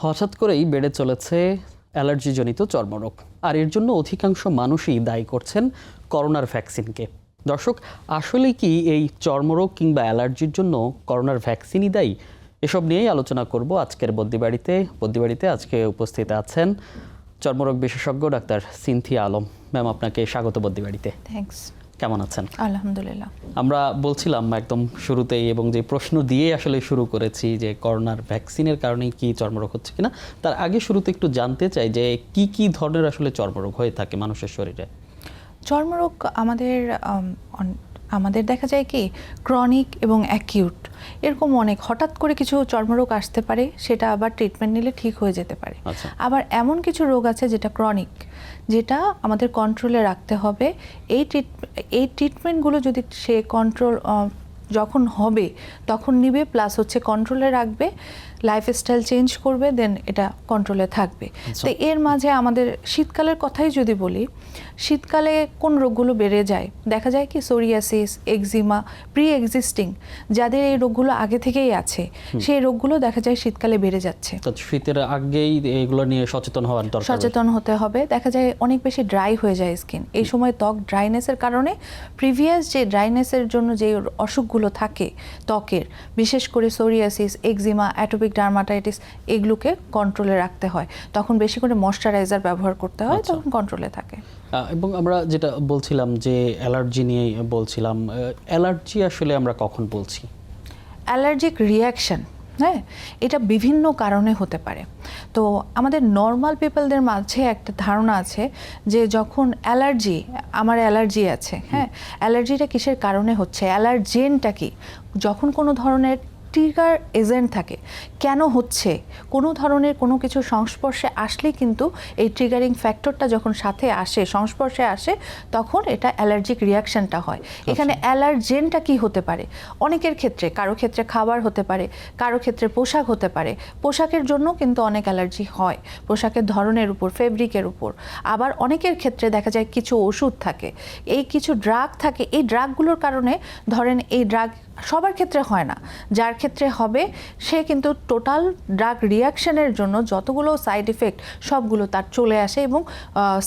হঠাৎ করেই বেড়ে চলেছে অ্যালার্জিজনিত চর্মরোগ, আর এর জন্য অধিকাংশ মানুষই দায়ী করছেন করোনার ভ্যাকসিনকে। দর্শক, আসলে কি এই চর্মরোগ কিংবা অ্যালার্জির জন্য করোনার ভ্যাকসিনই দায়ী? এসব নিয়েই আলোচনা করব আজকের বদ্যিবাড়িতে। আজকে উপস্থিত আছেন চর্মরোগ বিশেষজ্ঞ ডাক্তার সিনথিয়া আলম। ম্যাম, আপনাকে স্বাগত বদ্যিবাড়িতে। থ্যাঙ্কস। কেমন আছেন? আলহামদুলিল্লাহ। আমরা বলছিলাম একদম শুরুতেই, এবং যে প্রশ্ন দিয়ে আসলে শুরু করেছি যে করোনার ভ্যাকসিনের কারণেই কি চর্মরোগ হচ্ছে কিনা, তার আগে শুরুতে একটু জানতে চাই যে কি ধরনের আসলে চর্মরোগ হয়ে থাকে মানুষের শরীরে। চর্মরোগ আমাদের দেখা যায় কি ক্রনিক এবং অ্যাকিউট, এরকম অনেক হঠাৎ করে কিছু চর্মরোগ আসতে পারে, সেটা আবার ট্রিটমেন্ট নিলে ঠিক হয়ে যেতে পারে। আবার এমন কিছু রোগ আছে যেটা ক্রনিক, যেটা আমাদের কন্ট্রোলে রাখতে হবে। এই ট্রিটমেন্টগুলো যদি সে কন্ট্রোল যখন হবে তখন নিবে, প্লাস হচ্ছে কন্ট্রোলে রাখবে, লাইফস্টাইল চেঞ্জ করবে, দেন এটা কন্ট্রোলে থাকবে। তো এর মাঝে আমাদের শীতকালের কথাই যদি বলি, শীতকালে কোন রোগগুলো বেড়ে যায় দেখা যায় কি সোরিয়াসিস, এক্সিমা, প্রি এক্সিস্টিং যাদের এই রোগগুলো আগে থেকেই আছে, সেই রোগগুলো দেখা যায় শীতকালে বেড়ে যাচ্ছে। তো শীতের আগেই এগুলো নিয়ে সচেতন হতে হবে। দেখা যায় অনেক বেশি ড্রাই হয়ে যায় স্কিন, এই সময় ত্বক ড্রাইনেসের কারণে প্রিভিয়াস যে ড্রাইনেসের জন্য যে অসুখগুলো থাকে ত্বকের, বিশেষ করে সোরিয়াসিস, এক্সিমা, অ্যাটোপিক ডার্মাটাইটিস, এগুলোকে কন্ট্রোলে রাখতে হয়। তখন বেশি করে ময়শ্চারাইজার ব্যবহার করতে হয়, তখন কন্ট্রোলে থাকে। এবং আমরা যেটা বলছিলাম যে অ্যালার্জি নিয়ে বলছিলাম, অ্যালার্জি আসলে আমরা কখন বলছি? অ্যালার্জিক রিয়াকশন, হ্যাঁ, এটা বিভিন্ন কারণে হতে পারে। তো আমাদের নর্মাল পিপলদের মাঝে একটা ধারণা আছে যে যখন আমার অ্যালার্জি আছে, হ্যাঁ, অ্যালার্জিটা কিসের কারণে হচ্ছে, অ্যালার্জেনটা কি, যখন কোনো ধরনের ট্রিগার এজেন্ট থাকে, কেন হচ্ছে, কোনো ধরনের কোনো কিছু সংস্পর্শে আসলেই কিন্তু এই ট্রিগারিং ফ্যাক্টরটা যখন সংস্পর্শে আসে তখন এটা অ্যালার্জিক রিয়াকশনটা হয়। এখানে অ্যালার্জেনটা কি হতে পারে, অনেকের ক্ষেত্রে, কারো ক্ষেত্রে খাবার হতে পারে, কারো ক্ষেত্রে পোশাক হতে পারে। পোশাকের জন্য কিন্তু অনেক অ্যালার্জি হয়, পোশাকের ধরনের উপর, ফেব্রিকের উপর। আবার অনেকের ক্ষেত্রে দেখা যায় কিছু ওষুধ থাকে, এই কিছু ড্রাগ থাকে, এই ড্রাগগুলোর কারণে, ধরেন এই ড্রাগ সবার ক্ষেত্রে হয় না, যার ক্ষেত্রে হবে সে কিন্তু টোটাল ড্রাগ রিয়াকশনের জন্য যতগুলো সাইড ইফেক্ট সবগুলো তার চলে আসে এবং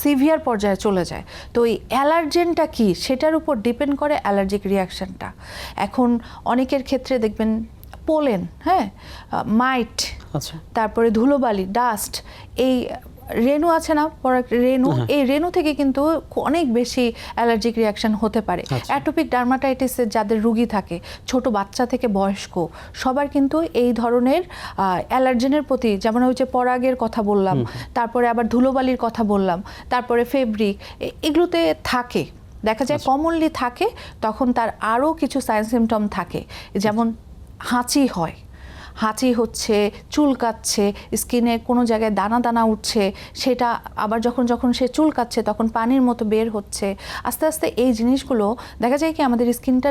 সিভিয়ার পর্যায়ে চলে যায়। তো এই অ্যালার্জেনটা কি সেটার উপর ডিপেন্ড করে অ্যালার্জিক রিয়াকশনটা। এখন অনেকের ক্ষেত্রে দেখবেন পোলেন, হ্যাঁ, মাইট, তারপরে ধুলোবালি, ডাস্ট, এই রেণু আছে না, রেণু, এই রেণু থেকে কিন্তু অনেক বেশি অ্যালার্জিক রিয়াকশন হতে পারে। অ্যাটোপিক ডার্মাটাইটিসের যাদের রোগী থাকে, ছোট বাচ্চা থেকে বয়স্ক, সবার কিন্তু এই ধরনের অ্যালার্জেনের প্রতি, যেমন হচ্ছে পরাগের কথা বললাম, তারপরে আবার ধুলোবালির কথা বললাম, তারপরে ফেব্রিক, এগুলোতে থাকে, দেখা যায় কমনলি থাকে। তখন তার আরও কিছু সাইন সিমটম থাকে, যেমন হাঁচি হচ্ছে, চুলকাচ্ছে, স্কিনে কোনো জায়গায় দানা দানা উঠছে, সেটা আবার যখন সে চুলকাচ্ছে তখন পানির মতো বের হচ্ছে। আস্তে আস্তে এই জিনিসগুলো দেখা যায় কি আমাদের স্কিনটা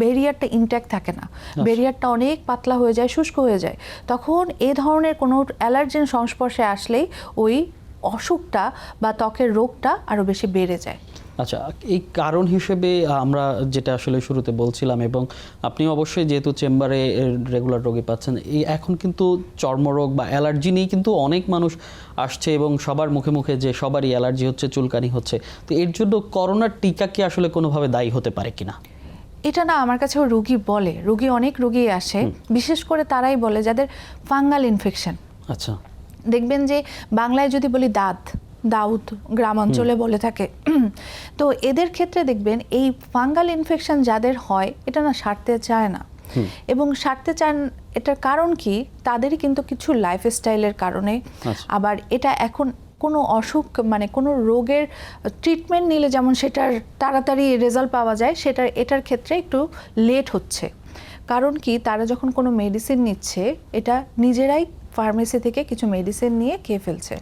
ব্যারিয়ারটা ইনট্যাক্ট থাকে না, ব্যারিয়ারটা অনেক পাতলা হয়ে যায়, শুষ্ক হয়ে যায়। তখন এই ধরনের কোনো অ্যালার্জেন সংস্পর্শে আসলেই ওই অসুখটা বা ত্বকের রোগটা আরও বেশি বেড়ে যায়। আচ্ছা, এই কারণ হিসেবে আমরা যেটা আসলে শুরুতে বলছিলাম, এবং আপনি অবশ্যই যেহেতু চেম্বারে রেগুলার রোগী পাচ্ছেন, এখন কিন্তু চর্মরোগ বা অ্যালার্জি নিয়ে কিন্তু অনেক মানুষ আসছে, এবং সবার মুখে মুখে যে সবারই অ্যালার্জি হচ্ছে, চুলকানি হচ্ছে। তো এর জন্য করোনার টিকা কি আসলে কোনোভাবে দায়ী হতে পারে কিনা? এটা না, আমার কাছেও অনেক রোগী আসে, বিশেষ করে তারাই বলে যাদের ফাঙ্গাল ইনফেকশন। আচ্ছা, দেখবেন যে বাংলায় যদি বলি দাউদ গ্রাম অঞ্চলে বলে থাকে, তো এদের ক্ষেত্রে দেখবেন এই ফাঙ্গাল ইনফেকশন যাদের হয়, এটা না সারতে চায় না। এবং সারতে চান, এটার কারণ কি, তাদেরই কিন্তু কিছু লাইফস্টাইলের কারণে। আবার এটা এখন কোনো অসুখ, মানে কোনো রোগের ট্রিটমেন্ট নিলে যেমন সেটার তাড়াতাড়ি রেজাল্ট পাওয়া যায়, এটার ক্ষেত্রে একটু লেট হচ্ছে। কারণ কি, তারা যখন কোনো মেডিসিন নিচ্ছে, এটা নিজেরাই ফার্মেসি থেকে কিছু মেডিসিন নিয়ে খেয়ে ফেলছে,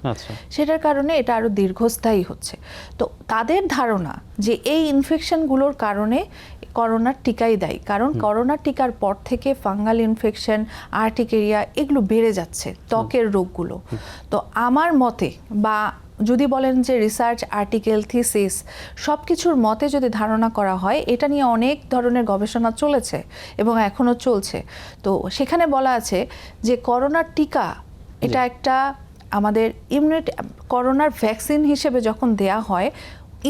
সেটার কারণে এটা আরও দীর্ঘস্থায়ী হচ্ছে। তো তাদের ধারণা যে এই ইনফেকশনগুলোর কারণে করোনার টিকাই দায়ী, কারণ করোনার টিকার পর থেকে ফাঙ্গাল ইনফেকশন, আর্টিকেরিয়া, এগুলো বেড়ে যাচ্ছে, ত্বকের রোগগুলো। তো আমার মতে, বা যদি বলেন যে রিসার্চ আর্টিকেল, থিসিস, সব কিছুর মতে যদি ধারণা করা হয়, এটা নিয়ে অনেক ধরনের গবেষণা চলেছে এবং এখনও চলছে। তো সেখানে বলা আছে যে করোনার টিকা এটা একটা আমাদের ইমিউনিটি করোনার ভ্যাকসিন হিসেবে যখন দেয়া হয়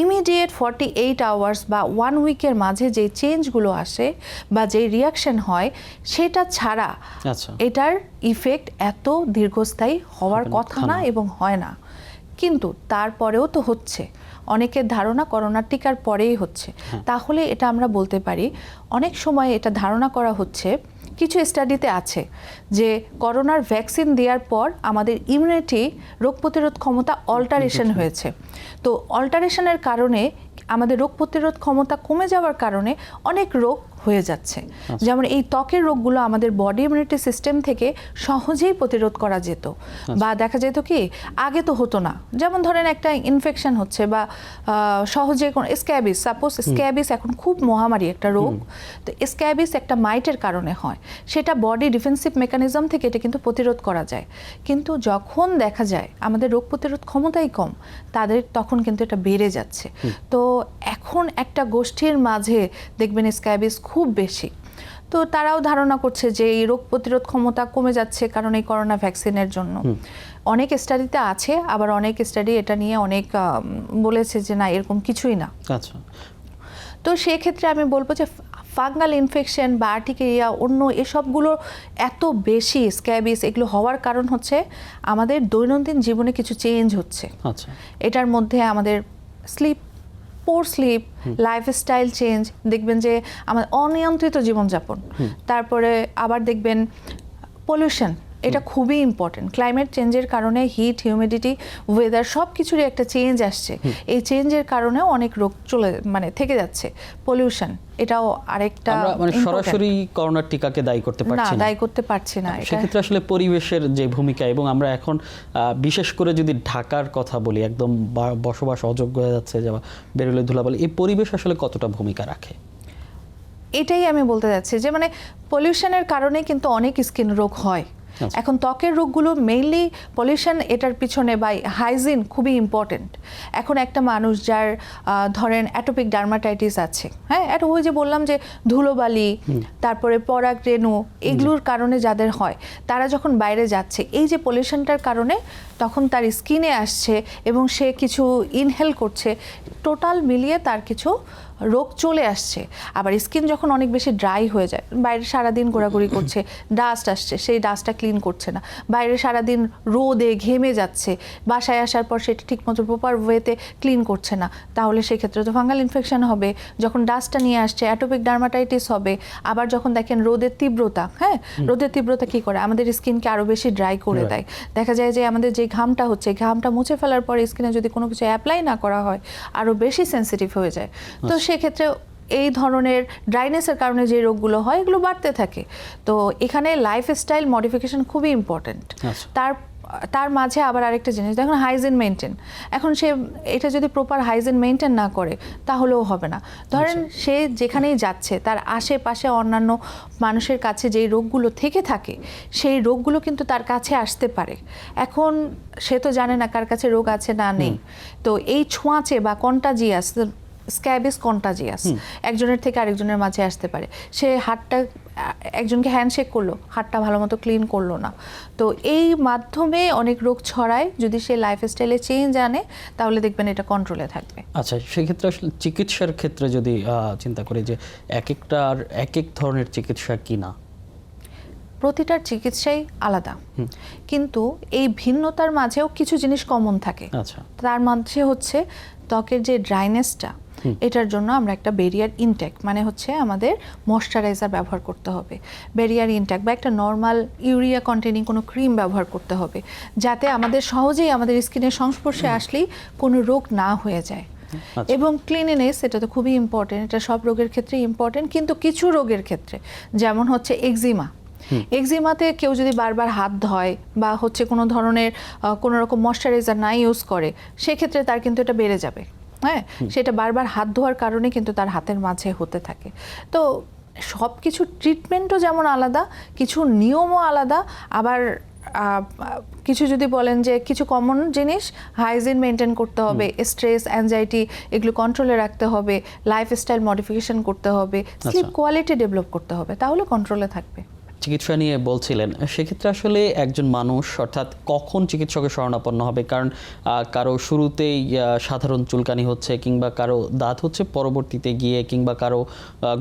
ইমিডিয়েট 48 আওয়ার্স বা 1 উইকের মাঝে যে চেঞ্জগুলো আসে বা যে রিয়াকশন হয় সেটা ছাড়া আচ্ছা এটার ইফেক্ট এত দীর্ঘস্থায়ী হওয়ার কথা না এবং হয় না, কিন্তু তারপরেও তো হচ্ছে। অনেকের ধারণা করোনার টিকার পরেই হচ্ছে, তাহলে এটা আমরা বলতে পারি অনেক সময় এটা ধারণা করা হচ্ছে, কিছু স্টাডিতে আছে যে করোনার ভ্যাকসিন দেওয়ার পর আমাদের ইমিউনিটি রোগ প্রতিরোধ ক্ষমতা অল্টারেশন হয়েছে। তো অল্টারেশনের কারণে আমাদের রোগ প্রতিরোধ ক্ষমতা কমে যাওয়ার কারণে অনেক রোগ হয়ে যাচ্ছে। যেমন এই ত্বকের রোগগুলো আমাদের বডি ইমিউনিটি সিস্টেম থেকে সহজেই প্রতিরোধ করা যেত, বা দেখা যেত কি আগে তো হতো না। যেমন ধরেন একটা ইনফেকশন হচ্ছে বা সহজে কোনো স্ক্যাবিস, সাপোজ স্ক্যাবিস এখন খুব মহামারী একটা রোগ, তো স্ক্যাবিস একটা মাইটের কারণে হয়, সেটা বডি ডিফেন্সিভ মেকানিজম থেকে এটা কিন্তু প্রতিরোধ করা যায়। কিন্তু যখন দেখা যায় আমাদের রোগ প্রতিরোধ ক্ষমতাই কম, তাদের তখন কিন্তু এটা বেড়ে যাচ্ছে। তো এখন একটা গোষ্ঠীর মাঝে দেখবেন স্ক্যাবিস খুব বেশি, তো তারাও ধারণা করছে যে এই রোগ প্রতিরোধ ক্ষমতা কমে যাচ্ছে কারণ এই করোনা ভ্যাকসিনের জন্য। অনেক স্টাডিতে আছে, আবার অনেক স্টাডি এটা নিয়ে অনেক বলেছে যে না এরকম কিছুই না। আচ্ছা, তো সেক্ষেত্রে আমি বলবো যে ফাঙ্গাল ইনফেকশন বা আর্টিকেরিয়া অন্য এসবগুলো এত বেশি স্ক্যাবিস এগুলো হওয়ার কারণ হচ্ছে আমাদের দৈনন্দিন জীবনে কিছু চেঞ্জ হচ্ছে। আচ্ছা, এটার মধ্যে আমাদের স্লিপ, পোর স্লিপ, লাইফস্টাইল চেঞ্জ, দেখবেন যে আমাদের অনিয়ন্ত্রিত জীবনযাপন, তারপরে আবার দেখবেন পলিউশন, এটা খুবই ইম্পর্টেন্ট। ক্লাইমেট চেঞ্জের কারণে হিট, হিউমিডিটি, ওয়েদার সব কিছুরই একটা চেঞ্জ আসছে। এই চেঞ্জের কারণেও অনেক রোগ থেকে যাচ্ছে। পলিউশন এটাও আরেকটা, আমরা মানে সরাসরি করোনার টিকাকে দায়ী করতে না পারছি না, দায়ী করতে পারছি না। সেক্ষেত্রে আসলে পরিবেশের যে ভূমিকা, এবং আমরা এখন বিশেষ করে যদি ঢাকার কথা বলি, একদম বসবাস অযোগ্য হয়ে যাচ্ছে, যে বেরোলে ধুলাবালি, এই পরিবেশ আসলে কতটা ভূমিকা রাখে? এটাই আমি বলতে যাচ্ছি যে মানে পলিউশনের কারণে কিন্তু অনেক স্কিন রোগ হয়। এখন ত্বকের রোগগুলো মেইনলি পলিউশন, এটার পিছনে বা হাইজিন খুবই ইম্পর্টেন্ট। এখন একটা মানুষ যার ধরেন অ্যাটোপিক ডার্মাটাইটিস আছে, হ্যাঁ, ওই যে বললাম যে ধুলোবালি, তারপরে পরাগ রেণু, এগুলোর কারণে যাদের হয়, তারা যখন বাইরে যাচ্ছে এই যে পলিউশনটার কারণে তখন তার স্কিনে আসছে এবং সে কিছু ইনহেল করছে, টোটাল মিলিয়ে তার কিছু রোগ চলে আসছে। আবার স্কিন যখন অনেক বেশি ড্রাই হয়ে যায়, বাইরে সারাদিন ঘোরাঘুরি করছে, ডাস্ট আসছে, সেই ডাস্টটা ক্লিন করছে না, বাইরে সারাদিন রোদে ঘেমে যাচ্ছে, বাসায় আসার পর সেটা ঠিকমতো প্রপার ওয়েতে ক্লিন করছে না, তাহলে সেই ক্ষেত্রে তো ফাঙ্গাল ইনফেকশন হবে। যখন ডাস্টটা নিয়ে আসছে অ্যাটোপিক ডার্মাটাইটিস হবে। আবার যখন দেখেন রোদের তীব্রতা, হ্যাঁ, রোদের তীব্রতা কী করে আমাদের স্কিনকে আরও বেশি ড্রাই করে দেয়। দেখা যায় যে আমাদের যে ঘামটা হচ্ছে, ঘামটা মুছে ফেলার পরে স্কিনে যদি কোনো কিছু অ্যাপ্লাই না করা হয় আরও বেশি সেন্সিটিভ হয়ে যায়। তো সেক্ষেত্রে এই ধরনের ড্রাইনেসের কারণে যে রোগগুলো হয় এগুলো বাড়তে থাকে। তো এখানে লাইফস্টাইল মডিফিকেশন খুবই ইম্পর্টেন্ট। তার মাঝে আবার আরেকটা জিনিস দেখুন, হাইজিন মেনটেন। এখন সে এটা যদি প্রপার হাইজিন মেনটেন না করে তাহলেও হবে না। ধরেন সে যেখানেই যাচ্ছে তার আশেপাশে অন্যান্য মানুষের কাছে যেই রোগগুলো থেকে থাকে সেই রোগগুলো কিন্তু তার কাছে আসতে পারে। এখন সে তো জানে না কার কাছে রোগ আছে না নেই। তো এই ছোঁয়াচে বা কন্টাজিয়াস, স্ক্যাবিস কন্টাজিয়াস, একজনের থেকে আরেকজনের মাঝে আসতে পারে। সে হাতটা একজনকে হ্যান্ডশেক করলো, হাতটা ভালো মতো ক্লিন করলো না, তো এই মাধ্যমে অনেক রোগ ছড়ায়। যদি সে লাইফস্টাইলে চেঞ্জ আনে তাহলে দেখবেন এটা কন্ট্রোলে থাকবে। আচ্ছা, সেক্ষেত্রে আসলে চিকিৎসার ক্ষেত্রে যদি চিন্তা করি যে এক এক ধরনের চিকিৎসা কি না, প্রতিটার চিকিৎসাই আলাদা, কিন্তু এই ভিন্নতার মাঝেও কিছু জিনিস কমন থাকে। আচ্ছা, তার মাঝে হচ্ছে ত্বকের যে ড্রাইনেসটা, এটার জন্য আমরা একটা বেরিয়ার ইনটেক, মানে হচ্ছে আমাদের ময়শ্চারাইজার ব্যবহার করতে হবে। বেরিয়ার ইনটেক বা একটা নর্মাল ইউরিয়া কন্টেনিং কোনো ক্রিম ব্যবহার করতে হবে, যাতে আমাদের সহজেই আমাদের স্কিনের সংস্পর্শে আসলেই কোনো রোগ না হয়ে যায়। এবং ক্লিনিনেস, এটা তো খুবই ইম্পর্টেন্ট, এটা সব রোগের ক্ষেত্রে ইম্পর্টেন্ট, কিন্তু কিছু রোগের ক্ষেত্রে যেমন হচ্ছে এক্সিমা, এক্সিমাতে কেউ যদি বারবার হাত ধয় বা হচ্ছে কোনো ধরনের কোনো রকম ময়শ্চারাইজার না ইউজ করে, সেক্ষেত্রে তার কিন্তু এটা বেড়ে যাবে। হ্যাঁ, সেটা বারবার হাত ধোয়ার কারণে কিন্তু তার হাতের মাঝে হতে থাকে। তো সব কিছু ট্রিটমেন্টও যেমন আলাদা, কিছু নিয়মও আলাদা, আবার কিছু যদি বলেন যে কিছু কমন জিনিস, হাইজিন মেনটেন করতে হবে, স্ট্রেস, অ্যাংজাইটি এগুলো কন্ট্রোলে রাখতে হবে, লাইফস্টাইল মডিফিকেশন করতে হবে, স্লিপ কোয়ালিটি ডেভেলপ করতে হবে, তাহলে কন্ট্রোলে থাকবে। চিকিৎসা নিয়ে বলছিলেন, সেক্ষেত্রে আসলে একজন মানুষ অর্থাৎ কখন চিকিৎসকের শরণাপন্ন হবে? কারণ কারো শুরুতেই সাধারণ চুলকানি হচ্ছে, কিংবা কারো দাঁত হচ্ছে পরবর্তীতে গিয়ে, কিংবা কারো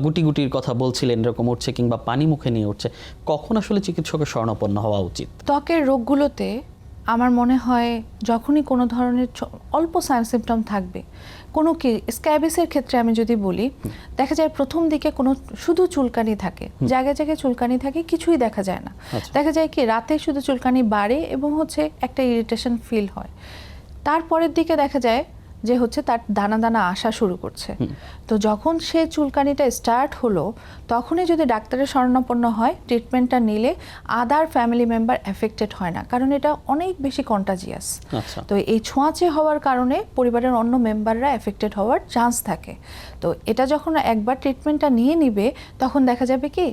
গুটি গুটির কথা বলছিলেন এরকম উঠছে, কিংবা পানি মুখে নিয়ে উঠছে, কখন আসলে চিকিৎসকের শরণাপন্ন হওয়া উচিত? ত্বকের রোগগুলোতে আমার মনে হয় যখনই কোনো ধরনের অল্প সাইন সিমটম থাকবে, কোনো কি স্ক্যাবিসের ক্ষেত্রে আমি যদি বলি, দেখা যায় প্রথম দিকে কোনো শুধু চুলকানি থাকে, জায়গায় জায়গায় চুলকানি থাকে, কিছুই দেখা যায় না। দেখা যায় কি রাতে শুধু চুলকানি বাড়ে এবং হচ্ছে একটা ইরিটেশন ফিল হয়। তারপরের দিকে দেখা যায় যে হচ্ছে তার দানা দানা আসা শুরু করছে। তো যখন সে চুলকানিটা স্টার্ট হলো, তখনই যদি ডাক্তারের শরণাপন্ন হয়, ট্রিটমেন্টটা নিলে আদার ফ্যামিলি মেম্বার এফেক্টেড হয় না, কারণ এটা অনেক বেশি কন্টাজিয়াস। তো এই ছোঁয়াচে হওয়ার কারণে পরিবারের অন্য মেম্বাররা এফেক্টেড হওয়ার চান্স থাকে। তো এটা যখন একবার ট্রিটমেন্টটা নিয়ে নিবে, তখন দেখা যাবে কি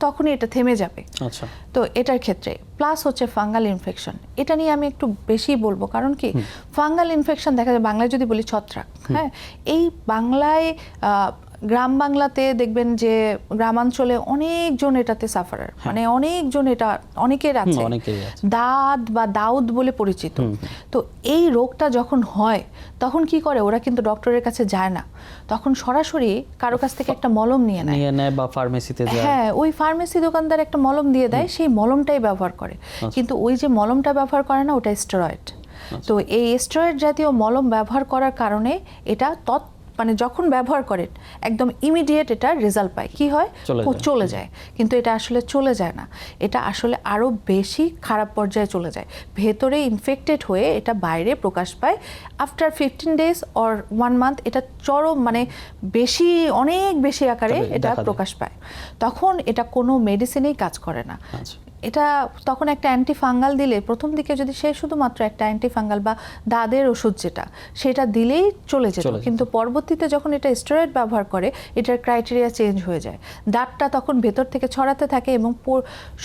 তখনই এটা থেমে যাবে। আচ্ছা, তো এটার ক্ষেত্রে প্লাস হচ্ছে ফাঙ্গাল ইনফেকশন, এটা নিয়ে আমি একটু বেশি বলবো, কারণ কি ফাঙ্গাল ইনফেকশন দেখা যায় বাংলায় যদি বলি ছত্রাক, হ্যাঁ, এই বাংলায় গ্রাম বাংলাতে দেখবেন যে গ্রামাঞ্চলে অনেকজন এটাতে সাফারার, মানে অনেকজন, এটা অনেকের আছে, দাঁত বা দাউদ বলে পরিচিত। তো এই রোগটা যখন হয় তখন কি করে, ওরা কিন্তু ডক্টরের কাছে যায় না, তখন সরাসরি কারো কাছ থেকে একটা মলম নিয়ে নেয় বা ফার্মেসিতে যায়। হ্যাঁ, ওই ফার্মেসি দোকানদার একটা মলম দিয়ে দেয়, সেই মলমটাই ব্যবহার করে। কিন্তু ওই যে মলমটা ব্যবহার করে না, ওটা স্টেরয়েড। তো এই স্টেরয়েড জাতীয় মলম ব্যবহার করার কারণে এটা মানে যখন ব্যবহার করেন একদম ইমিডিয়েট এটা রেজাল্ট পায়, কি হয়, চলে যায়। কিন্তু এটা আসলে চলে যায় না, এটা আসলে আরো বেশি খারাপ পর্যায়ে চলে যায়, ভেতরে ইনফেক্টেড হয়ে এটা বাইরে প্রকাশ পায়। আফটার 15 days অর 1 month এটা চরম, মানে বেশি, অনেক বেশি আকারে এটা প্রকাশ পায়। তখন এটা কোনো মেডিসিনেই কাজ করে না। এটা তখন একটা অ্যান্টিফাঙ্গাল দিলে, প্রথম দিকে যদি সে শুধুমাত্র একটা অ্যান্টিফাঙ্গাল বা দাদের ওষুধ সেটা দিলেই চলে যেত, কিন্তু পরবর্তীতে যখন এটা স্টেরয়েড ব্যবহার করে, এটার ক্রাইটেরিয়া চেঞ্জ হয়ে যায়। দাঁতটা তখন ভেতর থেকে ছড়াতে থাকে এবং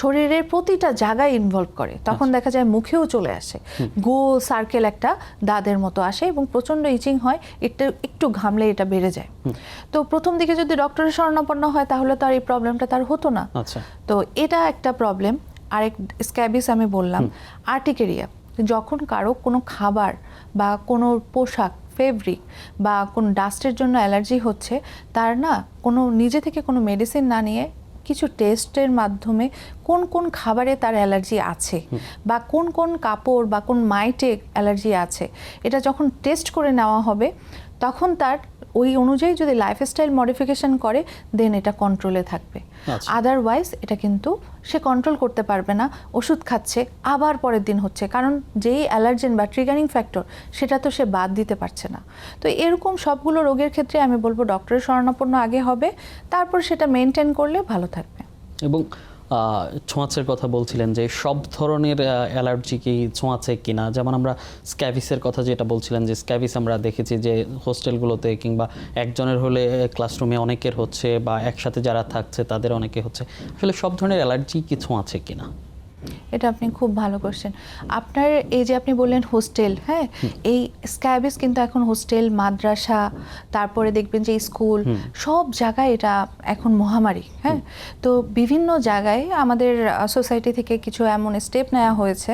শরীরের প্রতিটা জায়গায় ইনভলভ করে, তখন দেখা যায় মুখেও চলে আসে, গোল সার্কেল একটা দাঁতের মতো আসে এবং প্রচণ্ড ইচিং হয়, একটু ঘামলে এটা বেড়ে যায়। তো প্রথম দিকে যদি ডক্টরের শরণাপন্ন হয় তাহলে তো আর এই প্রবলেমটা তার হতো না। তো এটা একটা প্রবলেম। আরেক স্ক্যাবিস আমি বললাম, আর্টিকেরিয়া, যখন কারো কোনো খাবার বা কোনো পোশাক, ফেব্রিক বা কোনো ডাস্টের জন্য অ্যালার্জি হচ্ছে, তার না কোনো নিজে থেকে কোনো মেডিসিন না নিয়ে কিছু টেস্টের মাধ্যমে কোন কোন খাবারে তার অ্যালার্জি আছে বা কোন কোন কাপড় বা কোন মাইটে অ্যালার্জি আছে, এটা যখন টেস্ট করে নেওয়া হবে, তখন তার ওই অনুযায়ী যদি লাইফস্টাইল মডিফিকেশন করে, দেন এটা কন্ট্রোলে থাকবে। আদারওয়াইজ এটা কিন্তু সে কন্ট্রোল করতে পারবে না, ওষুধ খাচ্ছে, আবার পরের দিন হচ্ছে, কারণ যেই অ্যালার্জেন বা ট্রিগারিং ফ্যাক্টর সেটা তো সে বাদ দিতে পারছে না। তো এরকম সবগুলো রোগের ক্ষেত্রে আমি বলবো ডক্টরের শরণাপন্ন আগে হবে, তারপর সেটা মেনটেন করলে ভালো থাকবে। এবং ছোঁয়াচের কথা বলছিলেন যে সব ধরনের অ্যালার্জি কি ছোঁয়াচে কিনা, যেমন আমরা স্ক্যাবিসের কথা যেটা বলছিলেন, যে স্ক্যাবিস আমরা দেখেছি যে হোস্টেলগুলোতে কিংবা একজনের হলে ক্লাসরুমে অনেকের হচ্ছে, বা একসাথে যারা থাকছে তাদের অনেকে হচ্ছে, আসলে সব ধরনের অ্যালার্জি কি ছোঁয়াচে কিনা? এটা আপনি খুব ভালো কোশ্চেন। আপনার এই যে আপনি বললেন হোস্টেল, হ্যাঁ, এই স্ক্যাবিস কিন্তু এখন হোস্টেল, মাদ্রাসা, তারপরে দেখবেন যে স্কুল, সব জায়গায় এটা এখন মহামারী। হ্যাঁ, তো বিভিন্ন জায়গায় আমাদের সোসাইটি থেকে কিছু এমন স্টেপ নেওয়া হয়েছে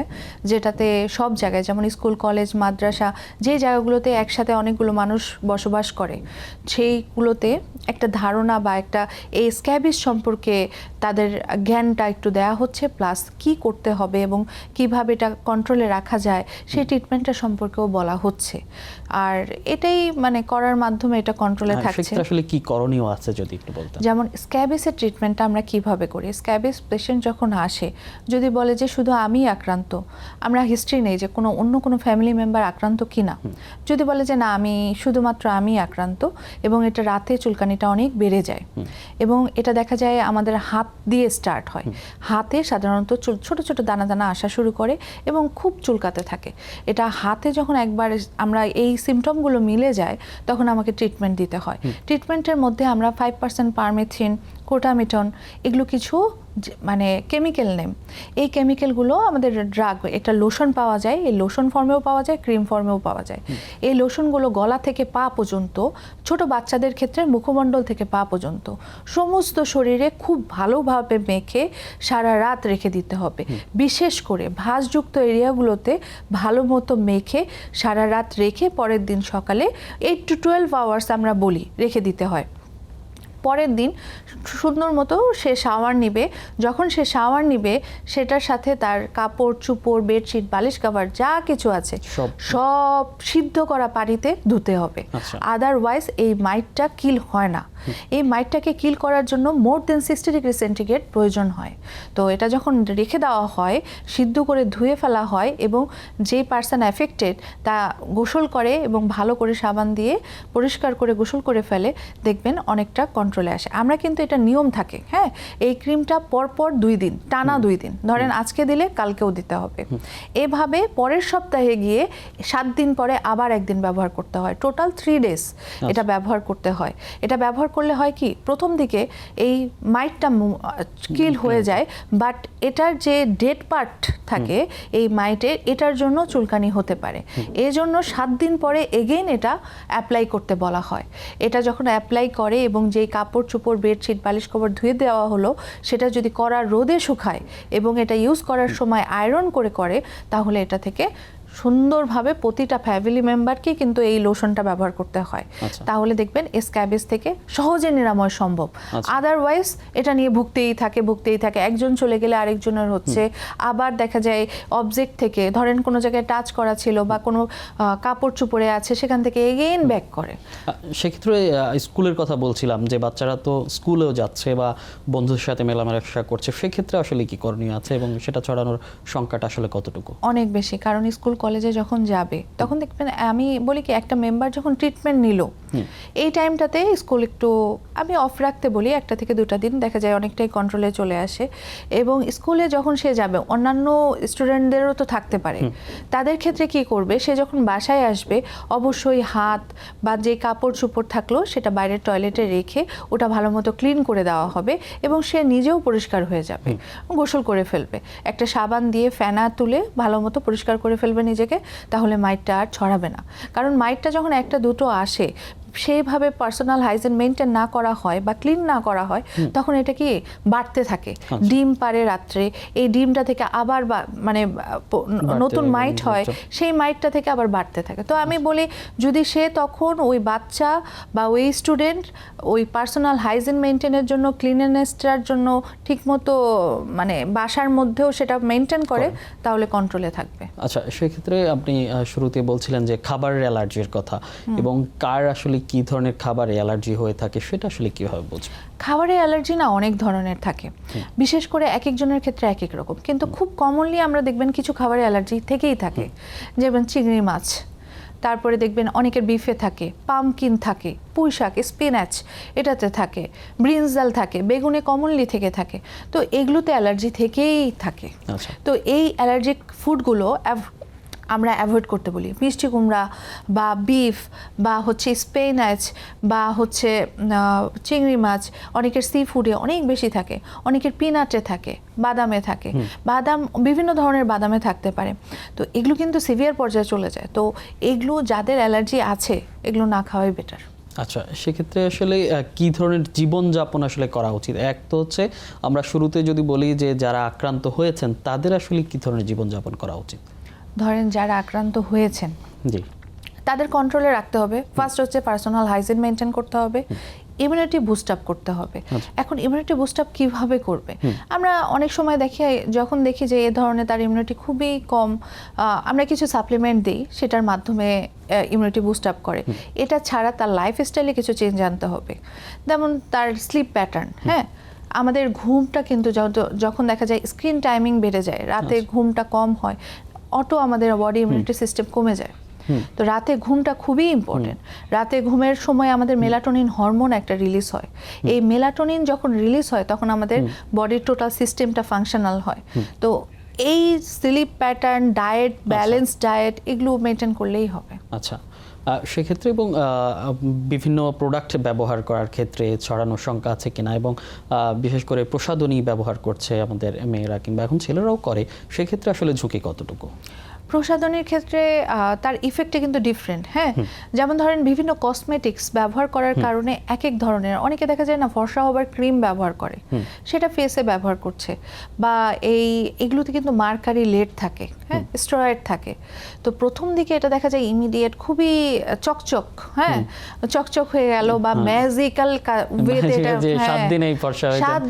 যেটাতে সব জায়গায়, যেমন স্কুল, কলেজ, মাদ্রাসা, যে জায়গাগুলোতে একসাথে অনেকগুলো মানুষ বসবাস করে, সেইগুলোতে একটা ধারণা বা একটা এই স্ক্যাবিস সম্পর্কে তাদের জ্ঞানটা একটু দেওয়া হচ্ছে, প্লাস কি করতে হবে এবং কিভাবে এটা কন্ট্রোলে রাখা যায় সেই ট্রিটমেন্টটা সম্পর্কেও বলা হচ্ছে। আর এটাই মানে করার মাধ্যমে এটা কন্ট্রোলে থাকছে। আসলে কি করণীয় আছে যদি একটু বলতেন? যেমন স্ক্যাবিসের ট্রিটমেন্টটা আমরা কিভাবে করি, স্ক্যাবিস পেশেন্ট যখন আসে, যদি বলে যে শুধু আমি আক্রান্ত, আমরা হিস্ট্রি নেই যে অন্য কোনো ফ্যামিলি মেম্বার আক্রান্ত কিনা। যদি বলে যে না, শুধুমাত্র আমি আক্রান্ত এবং এটা রাতে চুলকানিটা অনেক বেড়ে যায় এবং এটা দেখা যায় আমাদের হাত দিয়ে স্টার্ট হয়, হাতে সাধারণত ছোট ছোট দানা দানা আসা শুরু করে এবং খুব চুলকাতে থাকে। এটা হাতে যখন একবার আমরা এই সিমটমগুলো মিলে যায়, তখন আমাকে ট্রিটমেন্ট দিতে হয়। ট্রিটমেন্টের মধ্যে আমরা 5% পারমেথিন, কোটামিটন, এগুলো কিছু মানে কেমিক্যাল নেম। এই কেমিক্যালগুলো আমাদের ড্রাগ, এটা লোশন পাওয়া যায়, এই লোশন ফর্মেও পাওয়া যায়, ক্রিম ফর্মেও পাওয়া যায়। এই লোশনগুলো গলা থেকে পা পর্যন্ত, ছোট বাচ্চাদের ক্ষেত্রে মুখমণ্ডল থেকে পা পর্যন্ত সমস্ত শরীরে খুব ভালোভাবে মেখে সারা রাত রেখে দিতে হবে। বিশেষ করে ভাঁজযুক্ত এরিয়াগুলোতে ভালো মতো মেখে সারা রাত রেখে পরের দিন সকালে 8 to 12 আওয়ার্স আমরা বলি রেখে দিতে হয়। পরের দিন সুন্দর মতো সে শাওয়ার নিবে। যখন সে শাওয়ার নিবে সেটার সাথে তার কাপড় চোপড়, বেডশিট, বালিশ কাভার যা কিছু আছে সব সিদ্ধ করা পানিতে ধুতে হবে। আদারওয়াইজ এই মাইটটা কিল হয় না। এই মাইটটাকে কিল করার জন্য মোর দেন 60 ডিগ্রি সেন্টিগ্রেড প্রয়োজন হয়। তো এটা যখন রেখে দেওয়া হয়, সিদ্ধ করে ধুয়ে ফেলা হয় এবং যে পার্সন অ্যাফেক্টেড তা গোসল করে এবং ভালো করে সাবান দিয়ে পরিষ্কার করে গোসল করে ফেলে, দেখবেন অনেকটা কন্ট্রোলে আসে। আমরা কিন্তু এটা নিয়ম থাকে, হ্যাঁ, এই ক্রিমটা পরপর 2 দিন, টানা 2 দিন, ধরেন আজকে দিলে কালকেও দিতে হবে। এভাবে পরের সপ্তাহে গিয়ে 7 দিন পরে আবার একদিন ব্যবহার করতে হয়। টোটাল 3 ডেজ এটা ব্যবহার করতে হয়। এটা ব্যবহার করলে হয় কি, প্রথম দিকে এই মাইটটা কিল হয়ে যায়, বাট এটার যে ডেড পার্ট থাকে এই মাইটের, এটার জন্য চুলকানি হতে পারে। এই জন্য 7 দিন পরে এগেইন এটা অ্যাপ্লাই করতে বলা হয়। এটা যখন অ্যাপ্লাই করে এবং যেই কাপড় চোপড়, বেডশিট, বালিশ কভার ধুয়ে দেওয়া হলো সেটা যদি কড়া রোদে শুকায় এবং এটা ইউজ করার সময় আয়রন করে তাহলে এটা থেকে সুন্দরভাবে প্রতিটা ফ্যামিলি মেম্বারকে কিন্তু এই লোশনটা ব্যবহার করতে হয়। তাহলে দেখবেন স্ক্যাবিস থেকে সহজে নিরাময় সম্ভব। আদারওয়াইজ এটা নিয়ে ভুগতেই থাকে, একজন চলে গেলে আরেকজনের হচ্ছে। আবার দেখা যায় অবজেক্ট থেকে, ধরেন কোনো জায়গায় টাচ করা ছিল বা কোনো কাপড় চোপড়ে আছে, সেখান থেকে এগেইন ব্যাক করে। সেক্ষেত্রে স্কুলের কথা বলছিলাম যে বাচ্চারা তো স্কুলেও যাচ্ছে বা বন্ধুদের সাথে মেলামেশা করছে, সেক্ষেত্রে আসলে কি করণীয় আছে এবং সেটা ছড়ানোর সংখ্যাটা আসলে কতটুকু? অনেক বেশি, কারণ স্কুল কলেজে যখন যাবে তখন দেখবেন, আমি বলি কি, একটা মেম্বার যখন ট্রিটমেন্ট নিল এই টাইমটাতে স্কুল একটু আমি অফ রাখতে বলি, 1 থেকে 2 দিন, দেখা যায় অনেকটাই কন্ট্রোলে চলে আসে। এবং স্কুলে যখন সে যাবে, অন্যান্য স্টুডেন্টদেরও তো থাকতে পারে, তাদের ক্ষেত্রে কি করবে, সে যখন বাসায় আসবে অবশ্যই হাত বা যে কাপড় চোপড় থাকলো সেটা বাইরের টয়লেটে রেখে ওটা ভালো মতো ক্লিন করে দেওয়া হবে এবং সে নিজেও পরিষ্কার হয়ে যাবে, গোসল করে ফেলবে, একটা সাবান দিয়ে ফেনা তুলে ভালো মতো পরিষ্কার করে ফেলবে নিজেকে, তাহলে মাইটটা আর ছড়াবে না। কারণ মাইটটা যখন 1-2 আসে, সেইভাবে পার্সোনাল হাইজিন মেনটেন না করা হয় বা ক্লিন না করা হয়, তখন এটা কি বাড়তে থাকে। ডিম পারে রাত্রে, এই ডিমটা থেকে আবার মানে নতুন মাইট হয়, সেই মাইটটা থেকে আবার বাড়তে থাকে। তো আমি বলি, যদি সে তখন ওই বাচ্চা বা ওই স্টুডেন্ট ওই পার্সোনাল হাইজিন মেনটেনের জন্য, ক্লিননেসটার জন্য ঠিকমতো মানে বাসার মধ্যেও সেটা মেনটেন করে, তাহলে কন্ট্রোলে থাকবে। আচ্ছা, সেক্ষেত্রে আপনি শুরুতে বলছিলেন যে খাবারের অ্যালার্জির কথা, এবং কার আসলে কি ধরনের খাবারে অ্যালার্জি হয়ে থাকে সেটা আসলে কিভাবে বুঝবো? খাবারের অ্যালার্জি না অনেক ধরনের থাকে, বিশেষ করে এক একজনের ক্ষেত্রে এক এক রকম, কিন্তু খুব কমনলি আমরা দেখবেন কিছু খাবারের অ্যালার্জি থেকেই থাকে। যেমন চিংড়ি মাছ, তারপরে দেখবেন অনেকের বিফে থাকে, পামকিন থাকে, পুঁই শাক, স্পিনাচ এটাতে থাকে, ব্রিনজাল থাকে, বেগুনে কমনলি থেকে থাকে। তো এগুলোতে অ্যালার্জি থেকেই থাকে। তো এই অ্যালার্জিক ফুডগুলো আমরা অ্যাভয়েড করতে বলি। মিষ্টি কুমড়া বা বিফ বা হচ্ছে স্পিনাচ বা হচ্ছে চিংড়ি মাছ, অনেকের সি ফুডে অনেক বেশি থাকে, অনেকের পিনাটে থাকে, বাদামে থাকে, বাদাম বিভিন্ন ধরনের বাদামে থাকতে পারে। তো এগুলো কিন্তু সিভিয়ার পর্যায়ে চলে যায়। তো এগুলো যাদের অ্যালার্জি আছে এগুলো না খাওয়াই বেটার। আচ্ছা, সেক্ষেত্রে আসলে কি ধরনের জীবনযাপন আসলে করা উচিত? এক তো হচ্ছে আমরা শুরুতে যদি বলি যে যারা আক্রান্ত হয়েছেন তাদের আসলে কি ধরনের জীবনযাপন করা উচিত? ধরেন যারা আক্রান্ত হয়েছেন তাদের কন্ট্রোলে রাখতে হবে। ফার্স্ট হচ্ছে পার্সোনাল হাইজিন মেনটেন করতে হবে, ইমিউনিটি বুস্ট আপ করতে হবে। এখন ইমিউনিটি বুস্ট আপ কীভাবে করবে? আমরা অনেক সময় যখন দেখি যে এ ধরনের তার ইমিউনিটি খুবই কম, আমরা কিছু সাপ্লিমেন্ট দিই, সেটার মাধ্যমে ইমিউনিটি বুস্ট আপ করে। এটা ছাড়া তার লাইফস্টাইলে কিছু চেঞ্জ আনতে হবে। যেমন তার স্লিপ প্যাটার্ন, হ্যাঁ, আমাদের ঘুমটা কিন্তু যখন দেখা যায় স্ক্রিন টাইমিং বেড়ে যায়, রাতে ঘুমটা কম হয়, অটো আমাদের বডি ইমিউনিটি সিস্টেম কমে যায়। তো রাতে ঘুমটা খুবই ইম্পর্টেন্ট। রাতে ঘুমের সময় আমাদের মেলাটোনিন হরমোন একটা রিলিজ হয়। এই মেলাটোনিন যখন রিলিজ হয় তখন আমাদের বডির টোটাল সিস্টেমটা ফাংশনাল হয়। তো এই sleep pattern, diet, balance diet, এগুলো মেনটেন করলেই হবে। আচ্ছা, সেক্ষেত্রে এবং বিভিন্ন প্রোডাক্ট ব্যবহার করার ক্ষেত্রে ছড়ানোর শঙ্কা আছে কিনা, এবং বিশেষ করে প্রসাধনী ব্যবহার করছে আমাদের মেয়েরা কিংবা এখন ছেলেরাও করে, সেক্ষেত্রে আসলে ঝুঁকি কতটুকু? প্রসাধনীর ক্ষেত্রে তার ইফেক্টে কিন্তু ডিফারেন্ট। হ্যাঁ, যেমন ধরেন বিভিন্ন কসমেটিক্স ব্যবহার করার কারণে এক এক ধরনের, অনেকে দেখা যায় না ফর্সা হবার ক্রিম ব্যবহার করে, সেটা ফেসে ব্যবহার করছে, বা এগুলোতে কিন্তু মার্কারি লেড থাকে, হ্যাঁ, স্টেরয়েড থাকে। তো প্রথম দিকে এটা দেখা যায় ইমিডিয়েট খুবই চকচক, হ্যাঁ, চকচক হয়ে গেল, বা ম্যাজিক্যাল ওয়েতে এটা 7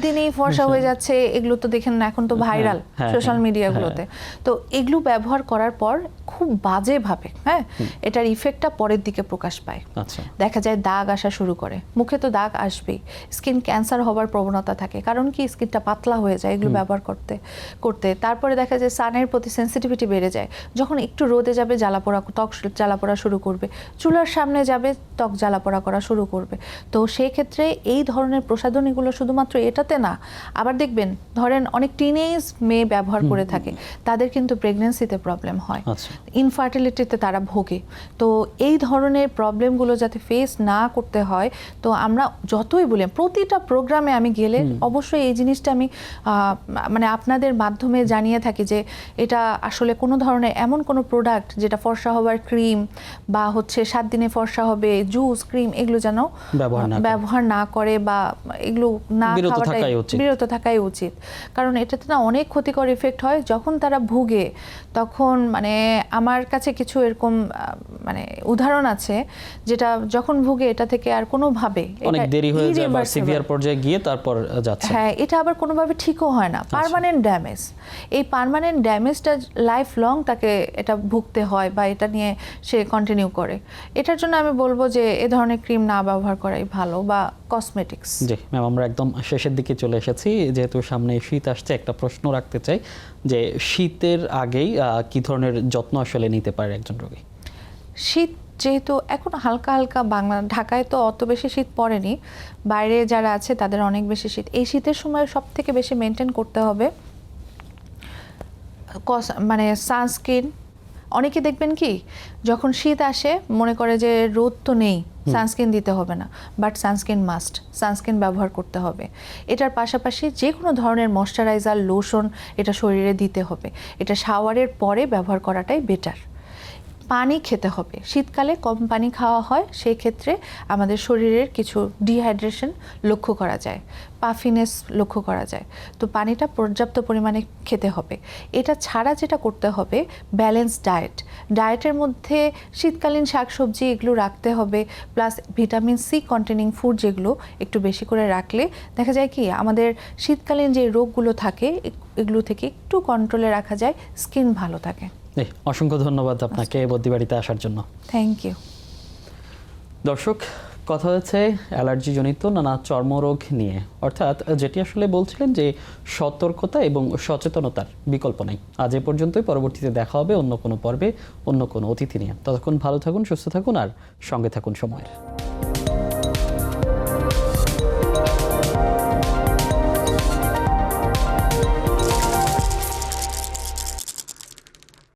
দিনেই ফর্সা হয়ে যাচ্ছে। এগুলো তো দেখেন না, এখন তো ভাইরাল সোশ্যাল মিডিয়াগুলোতে। তো এগুলো ব্যবহার করার পর খুব বাজেভাবে, হ্যাঁ, এটার ইফেক্টটা পরের দিকে প্রকাশ পায়। দেখা যায় দাগ আসা শুরু করে, মুখে তো দাগ আসবেই, স্কিন ক্যান্সার হবার প্রবণতা থাকে, কারণ কি স্কিনটা পাতলা হয়ে যায় এগুলো ব্যবহার করতে করতে। তারপরে দেখা যায় সানের প্রতি সেন্সিটিভিটি বেড়ে যায়, যখন একটু রোদে যাবে জ্বালাপোড়া, ত্বক জ্বালাপোড়া শুরু করবে, চুলার সামনে যাবে ত্বক জ্বালাপোড়া করা শুরু করবে। তো সেই ক্ষেত্রে এই ধরনের প্রসাধনীগুলো শুধুমাত্র এটাতে না, আবার দেখবেন ধরেন অনেক টিনেজ মেয়ে ব্যবহার করে থাকে, তাদের কিন্তু প্রেগন্যান্সিতে প্রবলেম হয়, ইনফার্টিলিটিতে তারা ভোগে। তো এই ধরনের প্রবলেমগুলো যাতে ফেস না করতে হয়, তো আমরা যতই বলি, প্রতিটা প্রোগ্রামে আমি গেলে অবশ্যই এই জিনিসটা আমি মানে আপনাদের মাধ্যমে জানিয়ে থাকি যে এটা আসলে কোনো ধরনের এমন কোনো প্রোডাক্ট যেটা ফর্সা হবার ক্রিম বা হচ্ছে 7 দিনে ফর্সা হবে জুস, ক্রিম, এগুলো যেন ব্যবহার না করে, বা এগুলো না খাওয়াটাই বিরত থাকাই উচিত। কারণ এটাতে না অনেক ক্ষতিকর ইফেক্ট হয় যখন তারা ভুগে। তখন মানে আমার কাছে কিছু এরকম মানে উদাহরণ আছে, যেটা যখন ভুগে এটা থেকে আর কোনোভাবে অনেক দেরি হয়ে যায় বা সিভিয়ার পর্যায়ে গিয়ে তারপর যাচ্ছে, হ্যাঁ, এটা আবার কোনোভাবে ঠিকও হয় না, পার্মানেন্ট ড্যামেজ। এই পার্মানেন্ট ড্যামেজটা লাইফ লং তাকে এটা ভুগতে হয়, বা এটা নিয়ে সে কন্টিনিউ করে। এটার জন্য আমি বলবো যে এ ধরনের ক্রিম না ব্যবহার করাই ভালো, বা কসমেটিক্স। জি ম্যাম, আমরা একদম শেষের দিকে চলে এসেছি। যেহেতু সামনে শীত আসছে, একটা প্রশ্ন রাখতে চাই যে শীতের আগেই কি ধরনের যত্ন আসলে নিতে পারে একজন রোগী? শীত যেহেতু এখন হালকা হালকা, ঢাকায় তো অত বেশি শীত পড়েনি, বাইরে যারা আছে তাদের অনেক বেশি শীত। এই শীতের সময় সব থেকে বেশি মেনটেন করতে হবে মানে সানস্ক্রিন। অনেকে দেখবেন কি, যখন শীত আসে মনে করে যে রোদ তো নেই, সানস্ক্রিন দিতে হবে না, বাট সানস্ক্রিন মাস্ট, সানস্ক্রিন ব্যবহার করতে হবে। এটার পাশাপাশি যে কোনো ধরনের ময়শ্চারাইজার, লোশন এটা শরীরে দিতে হবে। এটা শাওয়ারের পরে ব্যবহার করাটাই বেটার। পানি খেতে হবে, শীতকালে কম পানি খাওয়া হয়, সেই ক্ষেত্রে আমাদের শরীরের কিছু ডিহাইড্রেশন লক্ষ্য করা যায়, পাফিনেস লক্ষ্য করা যায়। তো পানিটা পর্যাপ্ত পরিমাণে খেতে হবে। এটা ছাড়া যেটা করতে হবে, ব্যালেন্স ডায়েটের মধ্যে শীতকালীন শাকসবজি এগুলো রাখতে হবে, plus vitamin C containing food যেগুলো একটু বেশি করে রাখলে দেখা যায় কি আমাদের শীতকালীন যে রোগগুলো থাকে এগুলো থেকে একটু কন্ট্রোলে রাখা যায়, স্কিন ভালো থাকে। অসংখ্য ধন্যবাদ আপনাকে বদ্যিবাড়িতে আসার জন্য। Thank you. দর্শক, কথা হচ্ছে অ্যালার্জি জনিত নানা চর্মরোগ নিয়ে, অর্থাৎ যেটি আসলে বলছিলেন যে সতর্কতা এবং সচেতনতার বিকল্প নেই। আজ এ পর্যন্তই, পরবর্তীতে দেখা হবে অন্য কোনো পর্বে অন্য কোনো অতিথি নিয়ে। ততক্ষণ ভালো থাকুন, সুস্থ থাকুন, আর সঙ্গে থাকুন সময়ের।